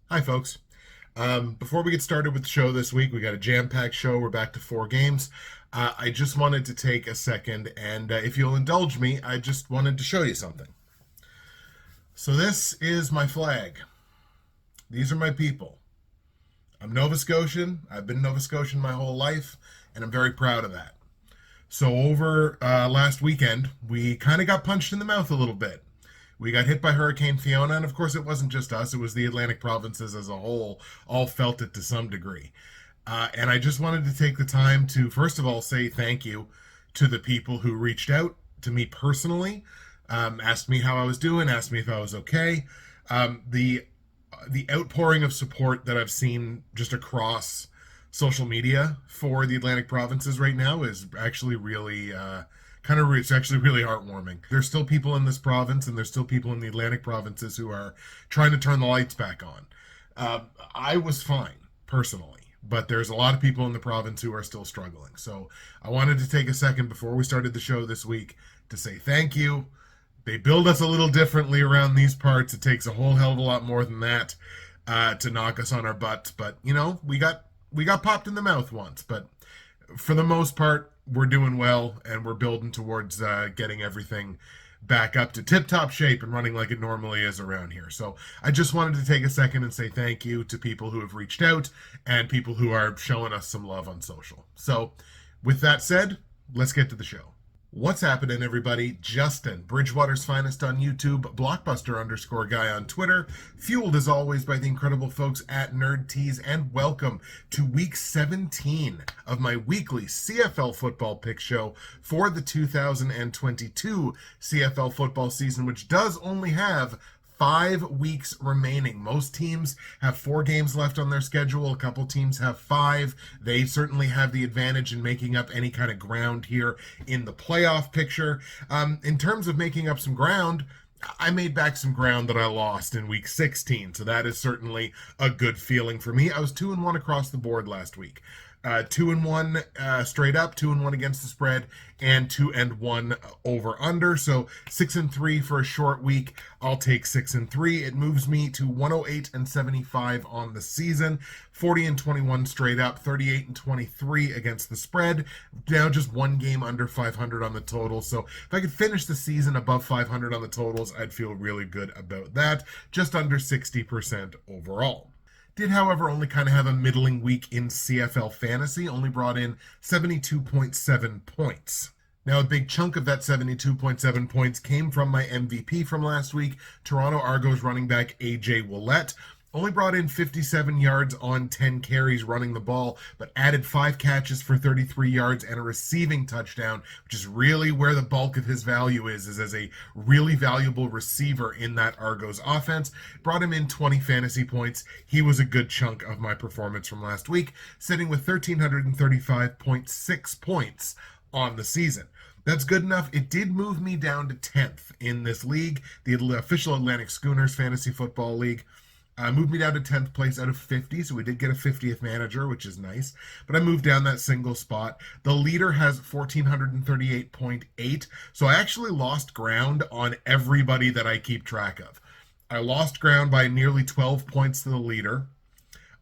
Hi, folks. Before we get started with the show this week, we got a jam-packed show. We're back to 4 games. I just wanted to take a second, and if you'll indulge me, I just wanted to show you something. So this is my flag. These are my people. I'm Nova Scotian. I've been Nova Scotian my whole life, and I'm very proud of that. So over last weekend, we kind of got punched in the mouth a little bit. We got hit by Hurricane Fiona, and of course, it wasn't just us, it was the Atlantic provinces as a whole, all felt it to some degree. And I just wanted to take the time to, first of all, say thank you to the people who reached out to me personally, asked me how I was doing, asked me if I was okay. The outpouring of support that I've seen just across social media for the Atlantic provinces right now is actually really it's actually really heartwarming. There's still people in this province and there's still people in the Atlantic provinces who are trying to turn the lights back on. I was fine personally, but there's a lot of people in the province who are still struggling. So I wanted to take a second before we started the show this week to say thank you. They build us a little differently around these parts. It takes a whole hell of a lot more than that to knock us on our butts. But you know, we got popped in the mouth once. But for the most part, we're doing well, and we're building towards getting everything back up to tip-top shape and running like it normally is around here. So I just wanted to take a second and say thank you to people who have reached out and people who are showing us some love on social. So with that said, let's get to the show. What's happening, everybody? Justin, Bridgewater's finest on YouTube, Blockbuster_guy on Twitter, fueled as always by the incredible folks at Nerd Tees, and welcome to week 17 of my weekly CFL football pick show for the 2022 CFL football season, which does only have 5 weeks remaining. Most teams have 4 games left on their schedule. A couple teams have 5. They certainly have the advantage in making up any kind of ground here in the playoff picture. In terms of making up some ground, I made back some ground that I lost in week 16, so that is certainly a good feeling for me. I was 2-1 across the board last week. 2-1 straight up, 2-1 against the spread, and 2-1 over under. So 6-3 for a short week. I'll take 6-3. It moves me to 108-75 on the season, 40-21 straight up, 38-23 against the spread. Now just 1 game under 500 on the total. So if I could finish the season above 500 on the totals, I'd feel really good about that. Just under 60% overall. Did, however, only kind of have a middling week in CFL fantasy, only brought in 72.7 points. Now, a big chunk of that 72.7 points came from my MVP from last week, Toronto Argos running back A.J. Ouellette. Only brought in 57 yards on 10 carries running the ball, but added 5 catches for 33 yards and a receiving touchdown, which is really where the bulk of his value is as a really valuable receiver in that Argos offense. Brought him in 20 fantasy points. He was a good chunk of my performance from last week, sitting with 1,335.6 points on the season. That's good enough. It did move me down to 10th in this league, the official Atlantic Schooners Fantasy Football League. Moved me down to 10th place out of 50, so we did get a 50th manager, which is nice. But I moved down that single spot. The leader has 1,438.8, so I actually lost ground on everybody that I keep track of. I lost ground by nearly 12 points to the leader.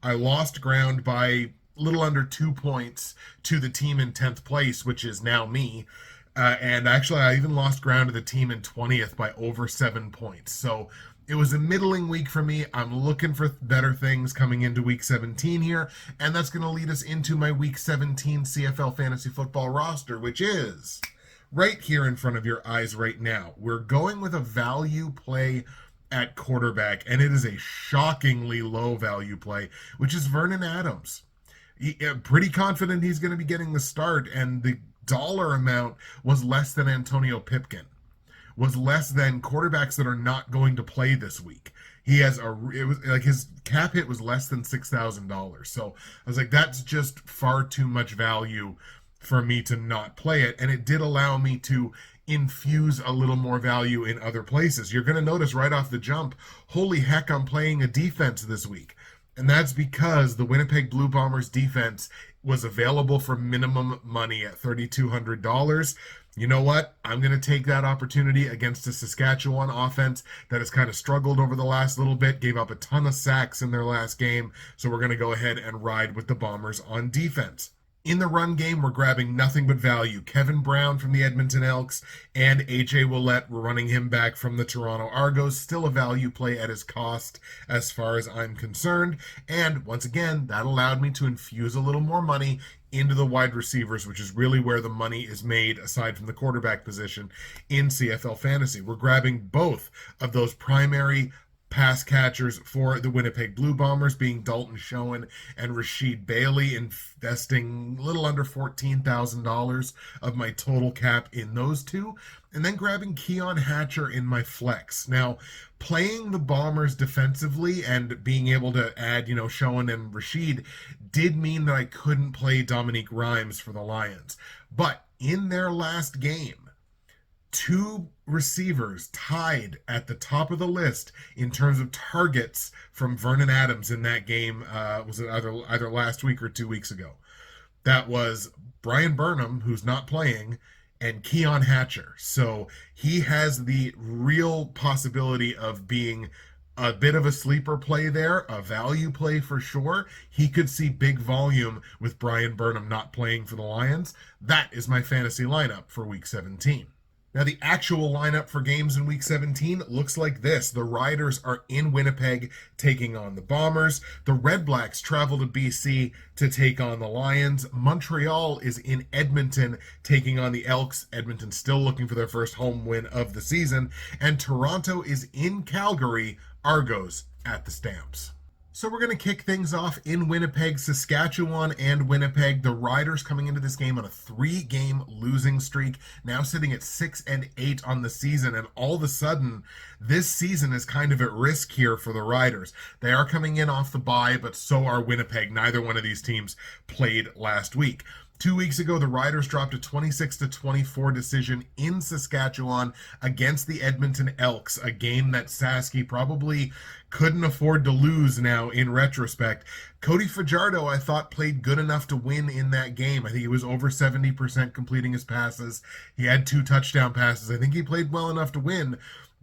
I lost ground by a little under 2 points to the team in 10th place, which is now me. And actually, I even lost ground to the team in 20th by over 7 points. So it was a middling week for me. I'm looking for better things coming into week 17 here, and that's going to lead us into my week 17 CFL fantasy football roster, which is right here in front of your eyes right now. We're going with a value play at quarterback, and it is a shockingly low value play, which is Vernon Adams. Pretty confident he's going to be getting the start, and the dollar amount was less than Antonio Pipkin. Was less than quarterbacks that are not going to play this week. It was like his cap hit was less than $6,000. So I was like, that's just far too much value for me to not play it. And it did allow me to infuse a little more value in other places. You're going to notice right off the jump, holy heck, I'm playing a defense this week. And that's because the Winnipeg Blue Bombers defense was available for minimum money at $3,200. you know what? I'm going to take that opportunity against a Saskatchewan offense that has kind of struggled over the last little bit, gave up a ton of sacks in their last game. So we're going to go ahead and ride with the Bombers on defense. In the run game, we're grabbing nothing but value. Kevin Brown from the Edmonton Elks and AJ Ouellette, we're running him back from the Toronto Argos. Still a value play at his cost as far as I'm concerned. And once again, that allowed me to infuse a little more money into the wide receivers, which is really where the money is made aside from the quarterback position in CFL fantasy. We're grabbing both of those primary pass catchers for the Winnipeg Blue Bombers, being Dalton Schoen and Rashid Bailey, investing a little under $14,000 of my total cap in those two, and then grabbing Keon Hatcher in my flex. Now, playing the Bombers defensively and being able to add, Schoen and Rashid did mean that I couldn't play Dominique Rhymes for the Lions. But in their last game, two receivers tied at the top of the list in terms of targets from Vernon Adams in that game. Was it either last week or 2 weeks ago? That was Brian Burnham, who's not playing, and Keon Hatcher. So he has the real possibility of being a bit of a sleeper play there, a value play for sure. He could see big volume with Brian Burnham not playing for the Lions. That is my fantasy lineup for Week 17. Now, the actual lineup for games in Week 17 looks like this. The Riders are in Winnipeg taking on the Bombers. The REDBLACKS travel to BC to take on the Lions. Montreal is in Edmonton taking on the Elks. Edmonton still looking for their first home win of the season. And Toronto is in Calgary. Argos at the Stamps. So we're going to kick things off in Winnipeg, Saskatchewan and Winnipeg. The Riders coming into this game on a 3-game losing streak, now sitting at 6-8 on the season. And all of a sudden, this season is kind of at risk here for the Riders. They are coming in off the bye, but so are Winnipeg. Neither one of these teams played last week. 2 weeks ago, the Riders dropped a 26-24 decision in Saskatchewan against the Edmonton Elks, a game that Sasky probably couldn't afford to lose now in retrospect. Cody Fajardo, I thought, played good enough to win in that game. I think he was over 70% completing his passes. He had 2 touchdown passes. I think he played well enough to win.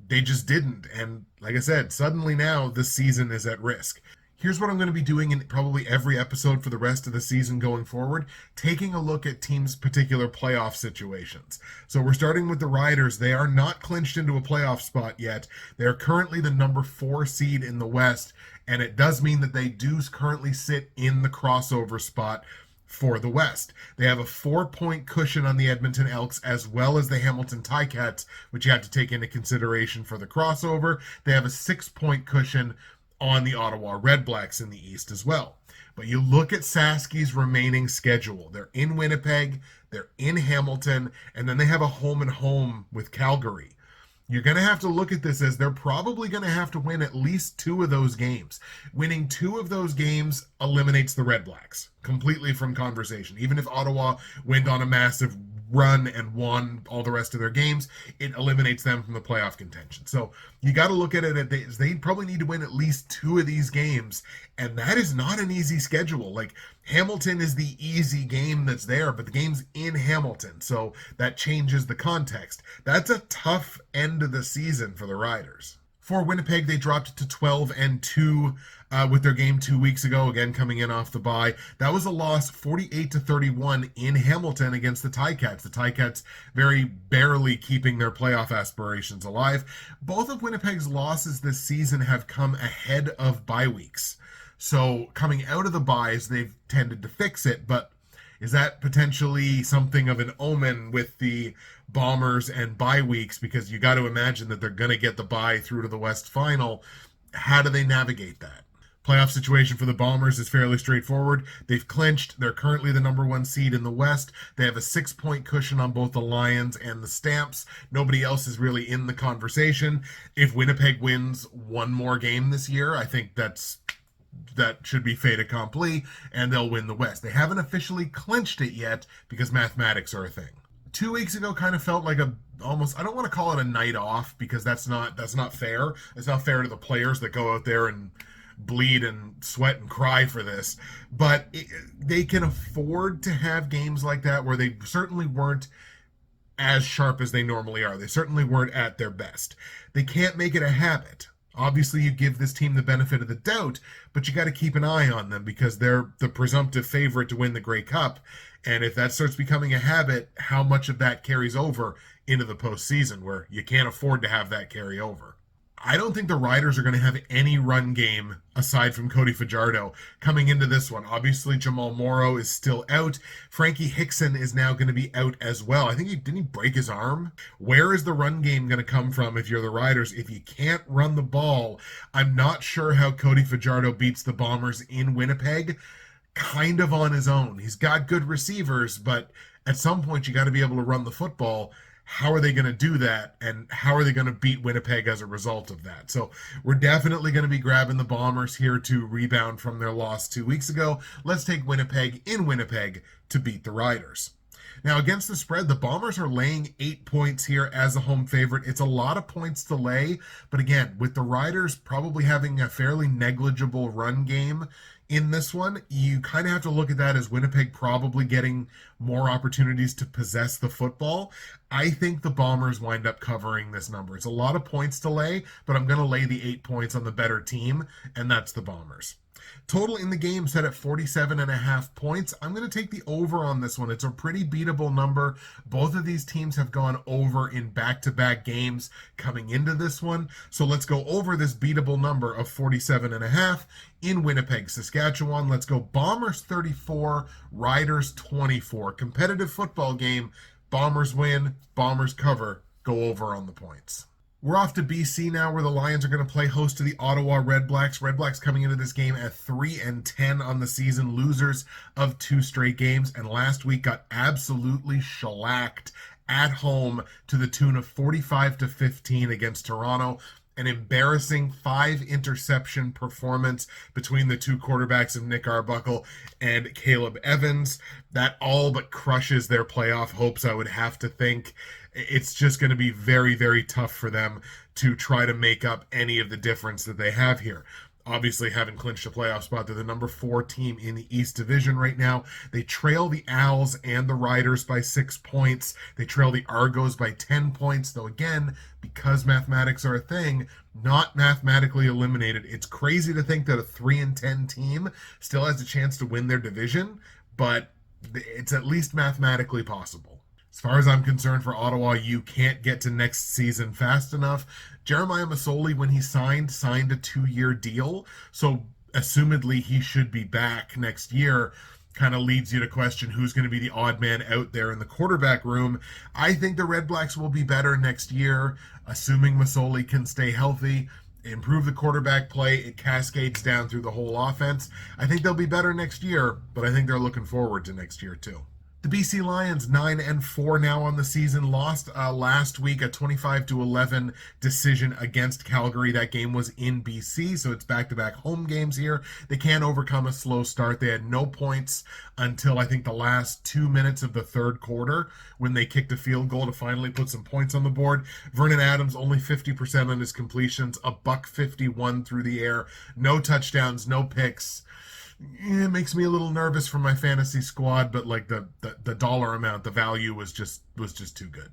They just didn't. And like I said, suddenly now the season is at risk. Here's what I'm going to be doing in probably every episode for the rest of the season going forward, taking a look at teams' particular playoff situations. So we're starting with the Riders. They are not clinched into a playoff spot yet. They're currently the number 4 seed in the West, and it does mean that they do currently sit in the crossover spot for the West. They have a 4-point cushion on the Edmonton Elks as well as the Hamilton Ticats, which you have to take into consideration for the crossover. They have a 6-point cushion on the Ottawa REDBLACKS in the East as well. But you look at Sasky's remaining schedule. They're in Winnipeg, they're in Hamilton, and then they have a home and home with Calgary. You're going to have to look at this as they're probably going to have to win at least 2 of those games. Winning 2 of those games eliminates the REDBLACKS completely from conversation. Even if Ottawa went on a massive run and won all the rest of their games, it eliminates them from the playoff contention. So you got to look at it as they probably need to win at least 2 of these games, and that is not an easy schedule. Like, Hamilton is the easy game that's there, but the game's in Hamilton, so that changes the context. That's a tough end of the season for the Riders. For Winnipeg, they dropped to 12-2 with their game 2 weeks ago, again coming in off the bye. That was a loss 48-31 in Hamilton against the Ticats. The Ticats very barely keeping their playoff aspirations alive. Both of Winnipeg's losses this season have come ahead of bye weeks. So coming out of the byes, they've tended to fix it, but is that potentially something of an omen with the Bombers and bye weeks? Because you got to imagine that they're going to get the bye through to the West Final. How do they navigate that? Playoff situation for the Bombers is fairly straightforward. They've clinched. They're currently the number 1 seed in the West. They have a 6-point cushion on both the Lions and the Stamps. Nobody else is really in the conversation. If Winnipeg wins 1 more game this year, I think that should be fait accompli, and they'll win the West. They haven't officially clinched it yet because mathematics are a thing. 2 weeks ago kind of felt like almost, I don't want to call it a night off because that's not fair. It's not fair to the players that go out there and bleed and sweat and cry for this. But they can afford to have games like that where they certainly weren't as sharp as they normally are. They certainly weren't at their best. They can't make it a habit. Obviously, you give this team the benefit of the doubt, but you got to keep an eye on them because they're the presumptive favorite to win the Grey Cup. And if that starts becoming a habit, how much of that carries over into the postseason where you can't afford to have that carry over? I don't think the Riders are going to have any run game aside from Cody Fajardo coming into this one. Obviously, Jamal Morrow is still out. Frankie Hickson is now going to be out as well. I think didn't he break his arm? Where is the run game going to come from if you're the Riders? If you can't run the ball, I'm not sure how Cody Fajardo beats the Bombers in Winnipeg kind of on his own. He's got good receivers, but at some point you got to be able to run the football. How are they going to do that, and how are they going to beat Winnipeg as a result of that? So we're definitely going to be grabbing the Bombers here to rebound from their loss 2 weeks ago. Let's take Winnipeg in Winnipeg to beat the Riders. Now, against the spread, the Bombers are laying 8 points here as a home favorite. It's a lot of points to lay, but again, with the Riders probably having a fairly negligible run game in this one, you kind of have to look at that as Winnipeg probably getting more opportunities to possess the football. I think the Bombers wind up covering this number. It's a lot of points to lay, but I'm going to lay the 8 points on the better team, and that's the Bombers. Total in the game set at 47.5 points. I'm going to take the over on this one. It's a pretty beatable number. Both of these teams have gone over in back-to-back games coming into this one. So let's go over this beatable number of 47.5 in Winnipeg, Saskatchewan. Let's go Bombers 34, Riders 24. Competitive football game. Bombers win, Bombers cover, go over on the points. We're off to BC now, where the Lions are going to play host to the Ottawa REDBLACKS. REDBLACKS coming into this game at 3-10 on the season, losers of 2 straight games, and last week got absolutely shellacked at home to the tune of 45-15 against Toronto. An embarrassing 5-interception performance between the 2 quarterbacks of Nick Arbuckle and Caleb Evans. That all but crushes their playoff hopes, I would have to think. It's just going to be very, very tough for them to try to make up any of the difference that they have here. Obviously, haven't clinched a playoff spot. They're the number 4 team in the East Division right now. They trail the Owls and the Riders by 6 points. They trail the Argos by 10 points, though again, because mathematics are a thing, not mathematically eliminated. It's crazy to think that a 3-10 team still has a chance to win their division, but it's at least mathematically possible. As far as I'm concerned, for Ottawa, you can't get to next season fast enough. Jeremiah Masoli, when he signed a 2-year deal, so assumedly he should be back next year. Kind of leads you to question who's going to be the odd man out there in the quarterback room. I think the REDBLACKS will be better next year, assuming Masoli can stay healthy, improve the quarterback play. It cascades down through the whole offense. I think they'll be better next year, but I think they're looking forward to next year too. The BC Lions 9-4 now on the season, lost last week a 25-11 decision against Calgary. That game was in BC, so it's back-to-back home games here. They can't overcome a slow start. They had no points until I think the last 2 minutes of the third quarter when they kicked a field goal to finally put some points on the board. Vernon Adams only 50% on his completions, $151 through the air, no touchdowns, no picks. It makes me a little nervous for my fantasy squad, but like the dollar amount, the value was just too good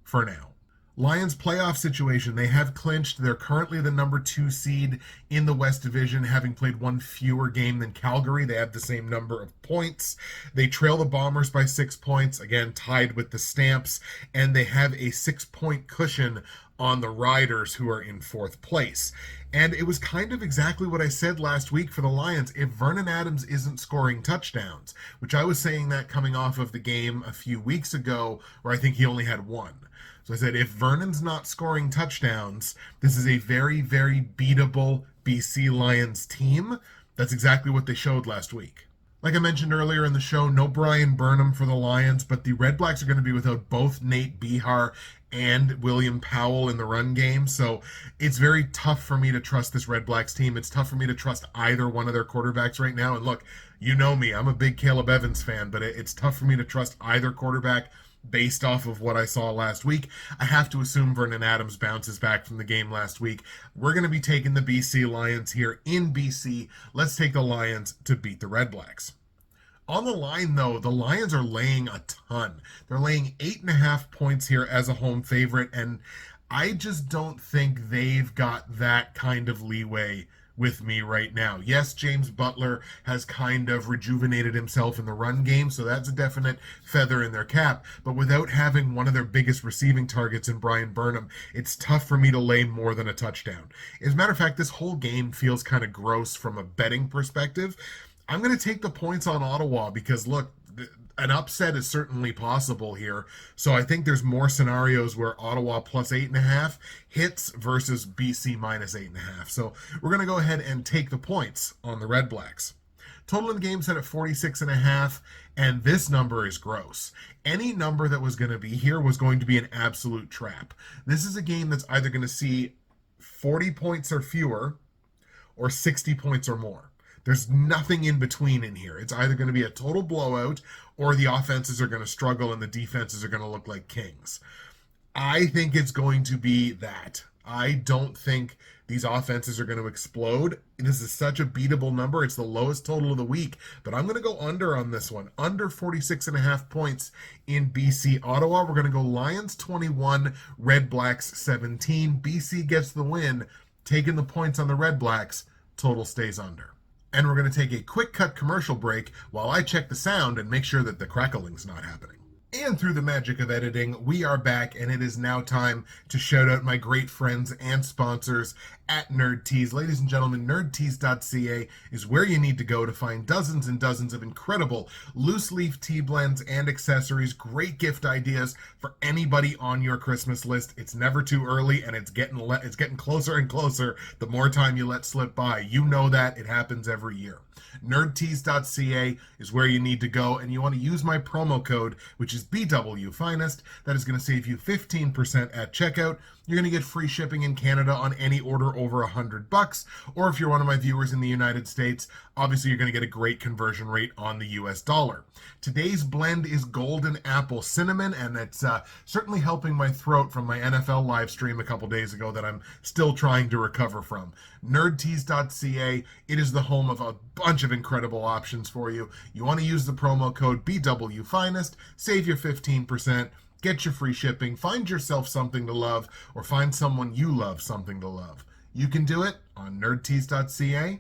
for now. Lions playoff situation, they have clinched. They're currently the number 2 seed in the West Division, having played 1 fewer game than Calgary. They have the same number of points. They trail the Bombers by 6 points, again tied with the Stamps, and they have a 6-point cushion on the Riders, who are in 4th place. And it was kind of exactly what I said last week for the Lions. If Vernon Adams isn't scoring touchdowns, which I was saying that coming off of the game a few weeks ago where I think he only had 1. So I said, if Vernon's not scoring touchdowns, this is a very, very beatable BC Lions team. That's exactly what they showed last week. Like I mentioned earlier in the show, no Brian Burnham for the Lions, but the REDBLACKS are going to be without both Nate Behar and William Powell in the run game. So it's very tough for me to trust this REDBLACKS team. It's tough for me to trust either one of their quarterbacks right now. And look, you know me, I'm a big Caleb Evans fan, but it's tough for me to trust either quarterback based off of what I saw last week. I have to assume Vernon Adams bounces back from the game last week. We're going to be taking the BC Lions here in BC. Let's take the Lions to beat the REDBLACKS. On the line, though, the Lions are laying a ton. They're laying 8.5 points here as a home favorite, and I just don't think they've got that kind of leeway with me right now. Yes, James Butler has kind of rejuvenated himself in the run game, so that's a definite feather in their cap. But without having one of their biggest receiving targets in Brian Burnham, it's tough for me to lay more than a touchdown. As a matter of fact, this whole game feels kind of gross from a betting perspective. I'm going to take the points on Ottawa because, look, an upset is certainly possible here. So I think there's more scenarios where Ottawa plus 8.5 hits versus BC minus 8.5. So we're going to go ahead and take the points on the Red Blacks. Total in the game set at 46.5, and this number is gross. Any number that was going to be here was going to be an absolute trap. This is a game that's either going to see 40 points or fewer or 60 points or more. There's nothing in between in here. It's either going to be a total blowout or the offenses are going to struggle and the defenses are going to look like kings. I think it's going to be that. I don't think these offenses are going to explode. This is such a beatable number. It's the lowest total of the week, but I'm going to go under on this one. Under 46.5 points in BC Ottawa. We're going to go Lions 21, Red Blacks 17. BC gets the win, taking the points on the Red Blacks. Total stays under. And we're going to take a quick cut commercial break while I check the sound and make sure that the crackling's not happening. And through the magic of editing, we are back, and it is now time to shout out my great friends and sponsors at Nerd Tees. Ladies and gentlemen, nerdtees.ca is where you need to go to find dozens and dozens of incredible loose leaf tea blends and accessories, great gift ideas for anybody on your Christmas list. It's never too early, and it's getting closer and closer the more time you let slip by. You know that. It happens every year. Nerdtees.ca is where you need to go, and you want to use my promo code, which is BWFinest. That is going to save you 15% at checkout. You're going to get free shipping in Canada on any order over $100. Or if you're one of my viewers in the United States, obviously you're going to get a great conversion rate on the US dollar. Today's blend is Golden Apple Cinnamon, and it's certainly helping my throat from my NFL live stream a couple days ago that I'm still trying to recover from. Nerdtees.ca, it is the home of a bunch of incredible options for you. You want to use the promo code BWFinest, save your 15%. Get your free shipping, find yourself something to love, or find someone you love something to love. You can do it on nerdtees.ca.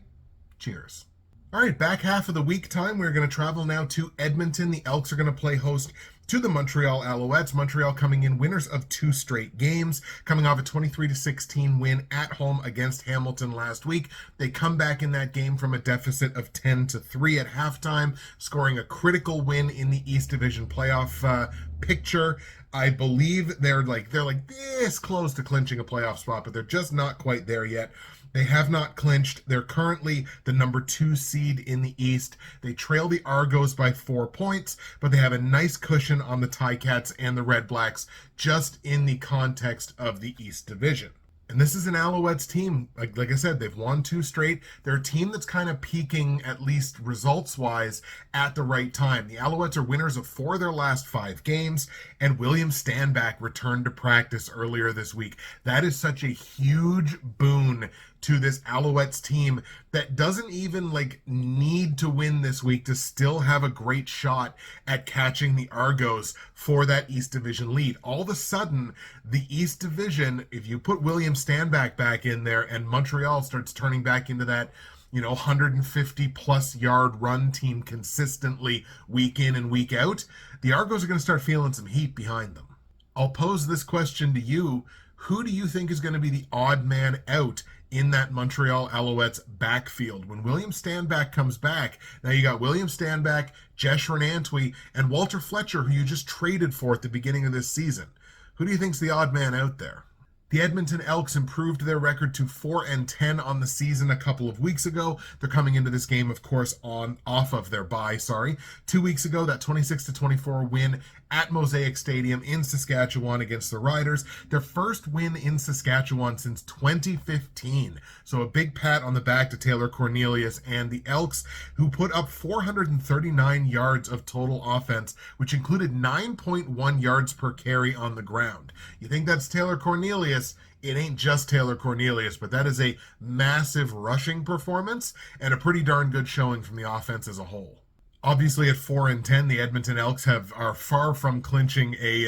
Cheers. All right, back half of the week time. We're going to travel now to Edmonton. The Elks are going to play host to the Montreal Alouettes. Montreal coming in winners of 2 straight games, coming off a 23-16 win at home against Hamilton last week. They come back in that game from a deficit of 10-3 at halftime, scoring a critical win in the East Division playoff picture. I believe they're like this close to clinching a playoff spot, but they're just not quite there yet. They have not clinched. They're currently the number 2 seed in the East. They trail the Argos by 4 points, but they have a nice cushion on the Ticats and the Red Blacks just in the context of the East Division. And this is an Alouettes team. Like I said, they've won 2 straight. They're a team that's kind of peaking, at least results-wise, at the right time. The Alouettes are winners of 4 of their last 5 games, and William Stanback returned to practice earlier this week. That is such a huge boon to this Alouettes team that doesn't even need to win this week to still have a great shot at catching the Argos for that East Division lead. All of a sudden, the East Division, if you put William Stanback back in there and Montreal starts turning back into that 150 plus yard run team consistently week in and week out, the Argos are going to start feeling some heat behind them. I'll pose this question to you. Who do you think is going to be the odd man out in that Montreal Alouettes backfield when William Stanback comes back? Now you got William Stanback, Jesh Renantwi, and Walter Fletcher, who you just traded for at the beginning of this season. Who do you think's the odd man out there? The Edmonton Elks improved their record to 4-10 on the season a couple of weeks ago. They're coming into this game, of course, off of their bye. 2 weeks ago, that 26-24 win at Mosaic Stadium in Saskatchewan against the Riders. Their first win in Saskatchewan since 2015. So a big pat on the back to Taylor Cornelius and the Elks, who put up 439 yards of total offense, which included 9.1 yards per carry on the ground. You think that's Taylor Cornelius? It ain't just Taylor Cornelius, but that is a massive rushing performance and a pretty darn good showing from the offense as a whole. Obviously, at 4-10, the Edmonton Elks are far from clinching a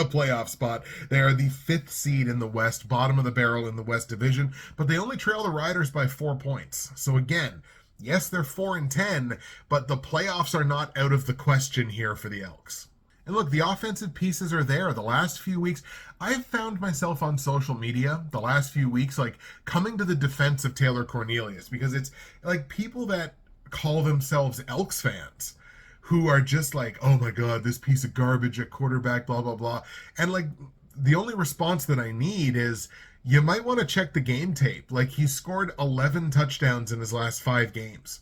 playoff spot. They are the 5th seed in the West, bottom of the barrel in the West Division, but they only trail the Riders by 4 points. So again, yes, they're 4-10, but the playoffs are not out of the question here for the Elks. And look, the offensive pieces are there. The last few weeks, I've found myself on social media the last few weeks, like, coming to the defense of Taylor Cornelius, because it's like people that call themselves Elks fans who are just like, oh my God, this piece of garbage at quarterback, blah, blah, blah. And like, the only response that I need is, you might want to check the game tape. Like, he scored 11 touchdowns in his last 5 games.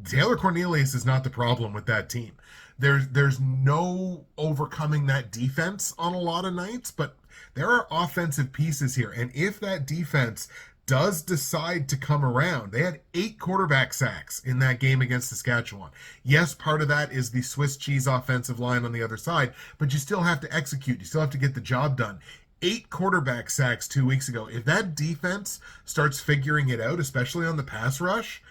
Taylor Cornelius is not the problem with that team. There's no overcoming that defense on a lot of nights, but there are offensive pieces here. And if that defense does decide to come around, they had 8 quarterback sacks in that game against Saskatchewan. Yes, part of that is the Swiss cheese offensive line on the other side, but you still have to execute. You still have to get the job done. 8 quarterback sacks 2 weeks ago. If that defense starts figuring it out, especially on the pass rush,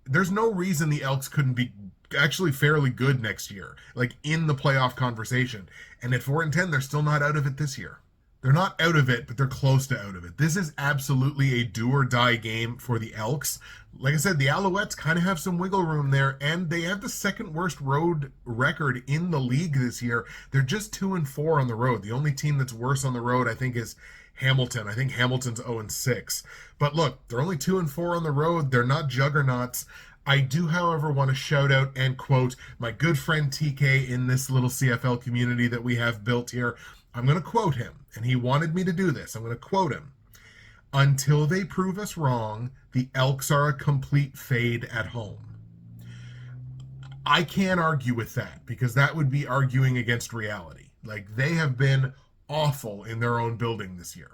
there's no reason the Elks couldn't be actually fairly good next year, like in the playoff conversation. And at 4-10, they're still not out of it this year. They're not out of it, but they're close to out of it. This is absolutely a do or die game for the Elks. Like I said, the Alouettes kind of have some wiggle room there, and they have the 2nd worst road record in the league this year. They're just 2-4 on the road. The only team that's worse on the road, I think, is Hamilton. I think Hamilton's 0-6. But look, they're only 2-4 on the road. They're not juggernauts. I do, however, want to shout out and quote my good friend TK in this little CFL community that we have built here. I'm going to quote him, and he wanted me to do this. I'm going to quote him. Until they prove us wrong, the Elks are a complete fade at home. I can't argue with that, because that would be arguing against reality. Like, they have been awful in their own building this year.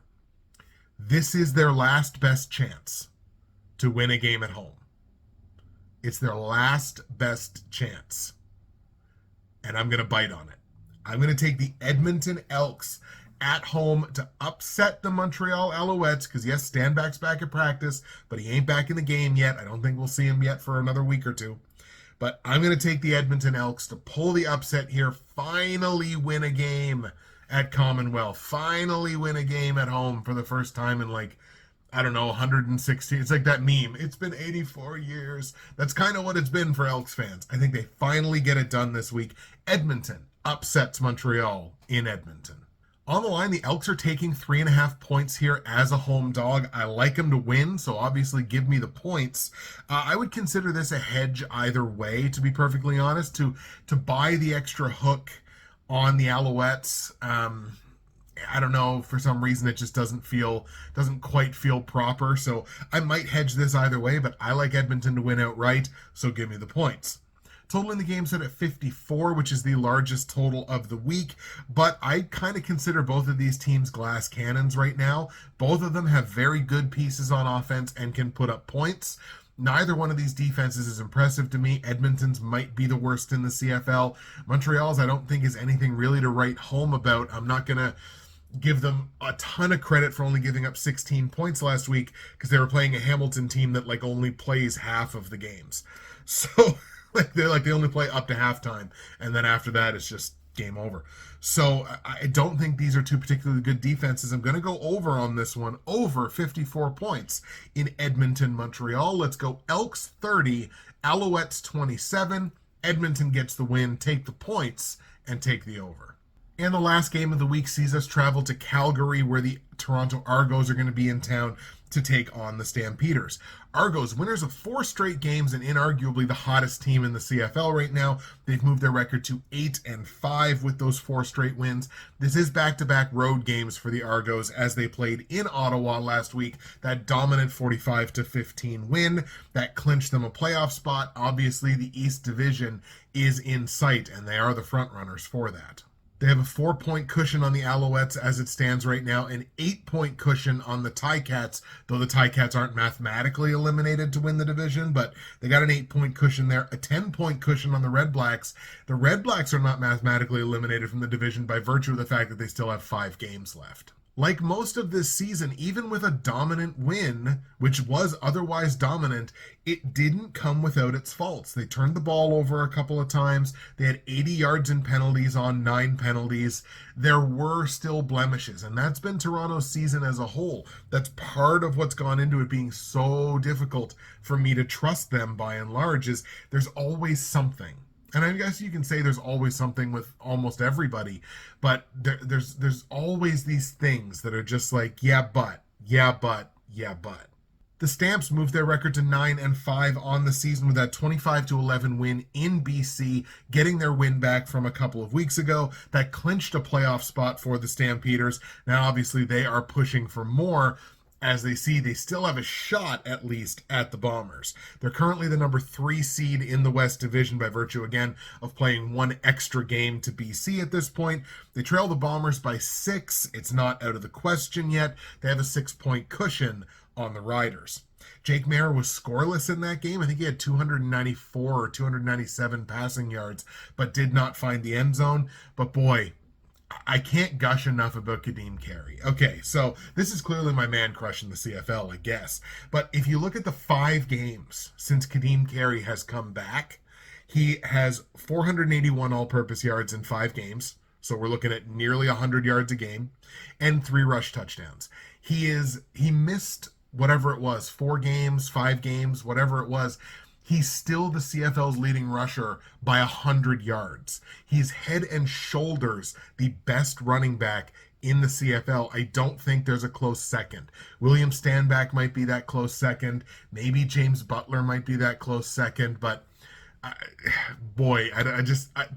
This is their last best chance to win a game at home. It's their last best chance. And I'm going to bite on it. I'm going to take the Edmonton Elks at home to upset the Montreal Alouettes, because yes, Stanback's back at practice, but he ain't back in the game yet. I don't think we'll see him yet for another week or two. But I'm going to take the Edmonton Elks to pull the upset here, finally win a game at Commonwealth, finally win a game at home for the first time in, like, I don't know, 160. It's like that meme. It's been 84 years. That's kind of what it's been for Elks fans. I think they finally get it done this week. Edmonton upsets Montreal in Edmonton. On the line, the Elks are taking 3.5 points here as a home dog. I like them to win, so obviously give me the points. I would consider this a hedge either way, to be perfectly honest, to buy the extra hook on the Alouettes. I don't know, for some reason it just doesn't quite feel proper, so I might hedge this either way, but I like Edmonton to win outright, so give me the points. Total in the game set at 54, which is the largest total of the week, but I kind of consider both of these teams glass cannons right now. Both of them have very good pieces on offense and can put up points. Neither one of these defenses is impressive to me. Edmonton's might be the worst in the CFL. Montreal's, I don't think, is anything really to write home about. I'm not going to give them a ton of credit for only giving up 16 points last week, because they were playing a Hamilton team that like only plays half of the games. So they only play up to halftime, and then after that it's just game over. So I don't think these are two particularly good defenses. I'm going to go over on this one, over 54 points in Edmonton, Montreal. Let's go Elks 30, Alouettes 27. Edmonton gets the win, take the points, and take the over. And the last game of the week sees us travel to Calgary, where the Toronto Argos are going to be in town to take on the Stampeders. Argos, winners of 4 straight games and inarguably the hottest team in the CFL right now. They've moved their record to 8-5 with those 4 straight wins. This is back-to-back road games for the Argos, as they played in Ottawa last week. That dominant 45-15 win that clinched them a playoff spot. Obviously, the East Division is in sight, and they are the front runners for that. They have a 4-point cushion on the Alouettes as it stands right now, an 8-point cushion on the Ticats, though the Ticats aren't mathematically eliminated to win the division, but they got an 8-point cushion there, a 10-point cushion on the REDBLACKS. The REDBLACKS are not mathematically eliminated from the division by virtue of the fact that they still have 5 games left. Like most of this season, even with a dominant win, which was otherwise dominant, it didn't come without its faults. They turned the ball over a couple of times. They had 80 yards in penalties on 9 penalties. There were still blemishes, and that's been Toronto's season as a whole. That's part of what's gone into it being so difficult for me to trust them by and large, is there's always something. And I guess you can say there's always something with almost everybody, but there's always these things that are just like, yeah, but, yeah, but, yeah, but. The Stamps moved their record to 9-5 on the season with that 25-11 win in BC, getting their win back from a couple of weeks ago. That clinched a playoff spot for the Stampeders. Now, obviously, they are pushing for more, as they see they still have a shot, at least, at the Bombers. They're currently the number 3 seed in the West Division by virtue, again, of playing one extra game to BC at this point. They trail the Bombers by 6. It's not out of the question yet. They have a 6-point cushion on the Riders. Jake Maier was scoreless in that game. I think he had 294 or 297 passing yards, but did not find the end zone. But boy, I can't gush enough about Kadeem Carey. Okay, so this is clearly my man crush in the CFL, I guess. But if you look at the 5 games since Kadeem Carey has come back, he has 481 all-purpose yards in 5 games. So we're looking at nearly 100 yards a game and 3 rush touchdowns. He missed whatever it was, 4 games, 5 games, whatever it was. He's still the CFL's leading rusher by 100 yards. He's head and shoulders the best running back in the CFL. I don't think there's a close second. William Stanback might be that close second. Maybe James Butler might be that close second. But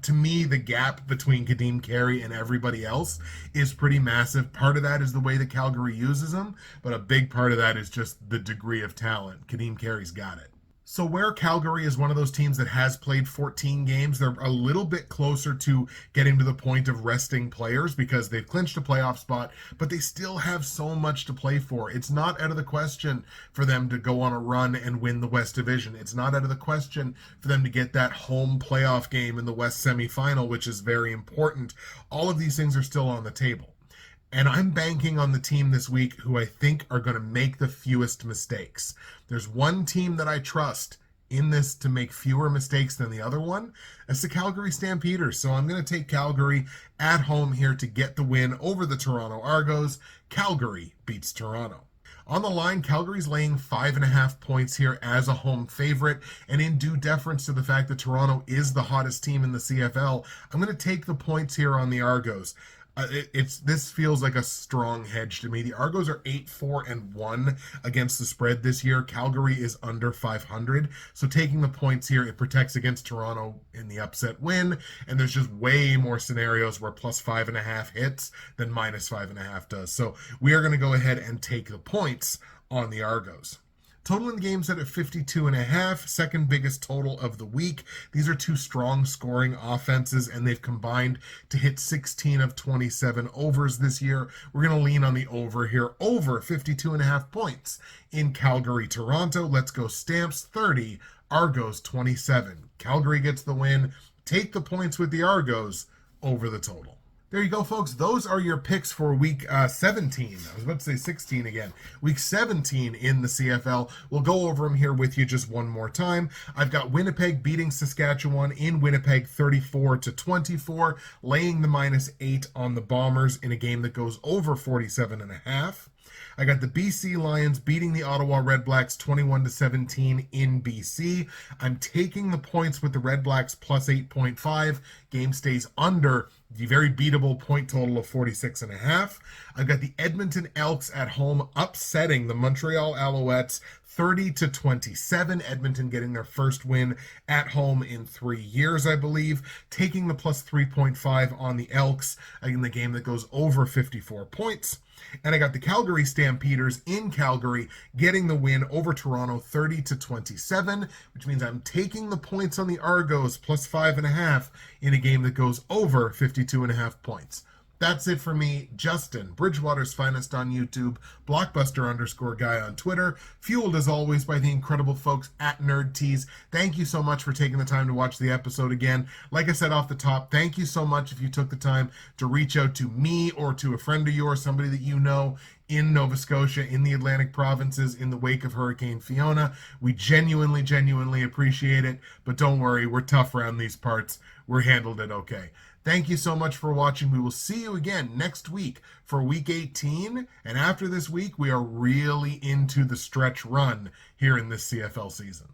to me, the gap between Kadeem Carey and everybody else is pretty massive. Part of that is the way that Calgary uses him, but a big part of that is just the degree of talent. Kadeem Carey's got it. So where Calgary is one of those teams that has played 14 games, they're a little bit closer to getting to the point of resting players because they've clinched a playoff spot, but they still have so much to play for. It's not out of the question for them to go on a run and win the West Division. It's not out of the question for them to get that home playoff game in the West semifinal, which is very important. All of these things are still on the table. And I'm banking on the team this week who I think are going to make the fewest mistakes. There's one team that I trust in this to make fewer mistakes than the other one. It's the Calgary Stampeders. So I'm going to take Calgary at home here to get the win over the Toronto Argos. Calgary beats Toronto. On the line, Calgary's laying 5.5 points here as a home favorite, and in due deference to the fact that Toronto is the hottest team in the CFL, I'm going to take the points here on the Argos. This feels like a strong hedge to me. The Argos are 8-4-1 against the spread this year. Calgary is under 500. So taking the points here, it protects against Toronto in the upset win. And there's just way more scenarios where plus 5.5 hits than minus 5.5 does. So we are going to go ahead and take the points on the Argos. Total in the game's at 52.5, second biggest total of the week. These are 2 strong scoring offenses, and they've combined to hit 16 of 27 overs this year. We're going to lean on the over here, over 52.5 points in Calgary, Toronto. Let's go Stamps 30, Argos 27. Calgary gets the win. Take the points with the Argos over the total. There you go, folks. Those are your picks for week 17. I was about to say 16 again. Week 17 in the CFL. We'll go over them here with you just one more time. I've got Winnipeg beating Saskatchewan in Winnipeg 34-24, laying the -8 on the Bombers in a game that goes over 47.5. I got the BC Lions beating the Ottawa REDBLACKS 21-17 in BC. I'm taking the points with the REDBLACKS plus 8.5. Game stays under the very beatable point total of 46.5. I've got the Edmonton Elks at home upsetting the Montreal Alouettes 30-27. Edmonton getting their first win at home in 3 years, I believe. Taking the plus 3.5 on the Elks in the game that goes over 54 points. And I got the Calgary Stampeders in Calgary getting the win over Toronto 30-27, which means I'm taking the points on the Argos plus 5.5 in a game that goes over 52.5 points. That's it for me, Justin, Bridgewater's Finest on YouTube, Blockbuster_guy on Twitter, fueled as always by the incredible folks at NerdTees. Thank you so much for taking the time to watch the episode again. Like I said off the top, thank you so much if you took the time to reach out to me or to a friend of yours, somebody that you know in Nova Scotia, in the Atlantic provinces, in the wake of Hurricane Fiona. We genuinely appreciate it, but don't worry, we're tough around these parts. We're handled it okay. Thank you so much for watching. We will see you again next week for Week 18. And after this week, we are really into the stretch run here in this CFL season.